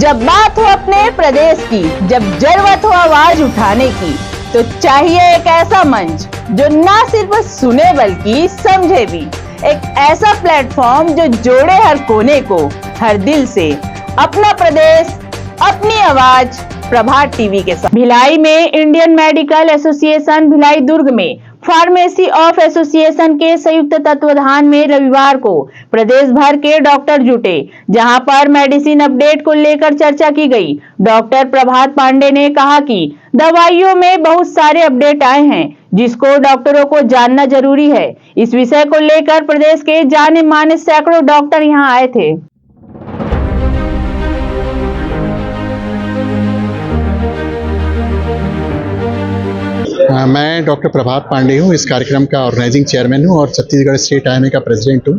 जब बात हो अपने प्रदेश की, जब जरूरत हो आवाज उठाने की, तो चाहिए एक ऐसा मंच जो ना सिर्फ सुने बल्कि समझे भी। एक ऐसा प्लेटफॉर्म जो जोड़े हर कोने को हर दिल से। अपना प्रदेश, अपनी आवाज, प्रभात टीवी के साथ। भिलाई में Indian medical association, Bhilai Durg में फार्मेसी ऑफ एसोसिएशन के संयुक्त तत्वाधान में रविवार को प्रदेश भर के डॉक्टर जुटे, जहां पर मेडिसिन अपडेट को लेकर चर्चा की गई। डॉक्टर प्रभात पांडे ने कहा कि दवाइयों में बहुत सारे अपडेट आए हैं, जिसको डॉक्टरों को जानना जरूरी है। इस विषय को लेकर प्रदेश के जाने माने सैकड़ों डॉक्टर यहां आए थे। मैं डॉक्टर प्रभात पांडे हूँ, इस कार्यक्रम का ऑर्गेनाइजिंग चेयरमैन हूँ और छत्तीसगढ़ स्टेट आईएमए का प्रेसिडेंट हूँ।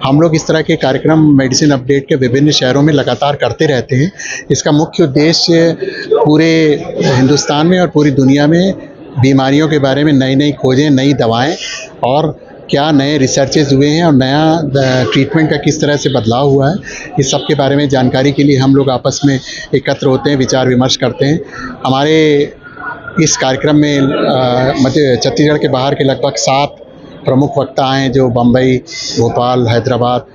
हम लोग इस तरह के कार्यक्रम मेडिसिन अपडेट के विभिन्न शहरों में लगातार करते रहते हैं। इसका मुख्य उद्देश्य पूरे हिंदुस्तान में और पूरी दुनिया में बीमारियों के बारे में नई नई खोजें, नई दवाएं और क्या नए रिसर्चेज हुए हैं और नया ट्रीटमेंट का किस तरह से बदलाव हुआ है, इस सब के बारे में जानकारी के लिए हम लोग आपस में एकत्र होते हैं, विचार विमर्श करते हैं। हमारे इस कार्यक्रम में छत्तीसगढ़ के बाहर के लगभग 7 प्रमुख वक्ता हैं जो बम्बई, भोपाल, हैदराबाद,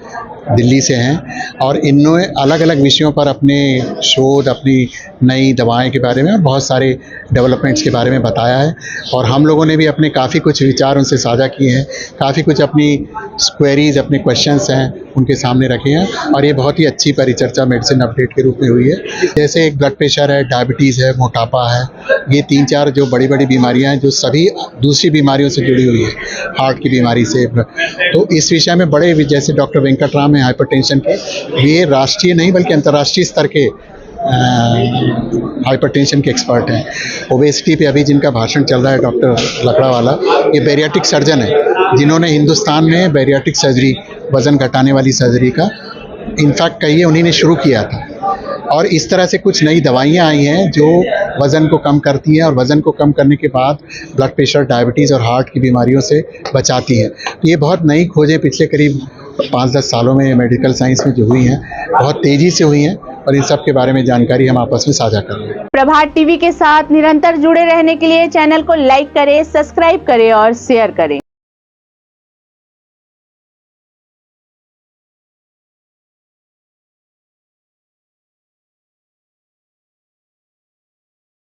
दिल्ली से हैं और इन्होंने अलग अलग विषयों पर अपने शोध, अपनी नई दवाएं के बारे में और बहुत सारे डेवलपमेंट्स के बारे में बताया है। और हम लोगों ने भी अपने काफ़ी कुछ विचार उनसे साझा किए हैं, काफ़ी कुछ अपनी क्वेरीज, अपने क्वेश्चंस हैं उनके सामने रखे हैं और ये बहुत ही अच्छी परिचर्चा मेडिसिन अपडेट के रूप में हुई है। जैसे एक ब्लड प्रेशर है, डायबिटीज़ है, मोटापा है, ये 3-4 जो बड़ी बड़ी बीमारियां हैं जो सभी दूसरी बीमारियों से जुड़ी हुई है, हार्ट की बीमारी से। तो इस विषय में बड़े, जैसे डॉक्टर वेंकटराम है हाइपरटेंशन के, ये राष्ट्रीय नहीं बल्कि अंतर्राष्ट्रीय स्तर के हाइपरटेंशन के एक्सपर्ट हैं। ओबेसिटी पे अभी जिनका भाषण चल रहा है डॉक्टर लकड़ा वाला, ये बैरियाट्रिक सर्जन है जिन्होंने हिंदुस्तान में बैरियाट्रिक सर्जरी, वज़न घटाने वाली सर्जरी का इनफैक्ट कहिए उन्हीं ने शुरू किया था। और इस तरह से कुछ नई दवाइयाँ आई हैं जो वज़न को कम करती हैं और वज़न को कम करने के बाद ब्लड प्रेशर, डायबिटीज़ और हार्ट की बीमारियों से बचाती हैं। तो ये बहुत नई खोजें पिछले करीब 5-10 सालों में मेडिकल साइंस में जो हुई हैं, बहुत तेज़ी से हुई हैं और इन सब के बारे में जानकारी हम आपस में साझा कर रहे हैं। प्रभात टीवी के साथ निरंतर जुड़े रहने के लिए चैनल को लाइक करें, सब्सक्राइब करें और शेयर करें।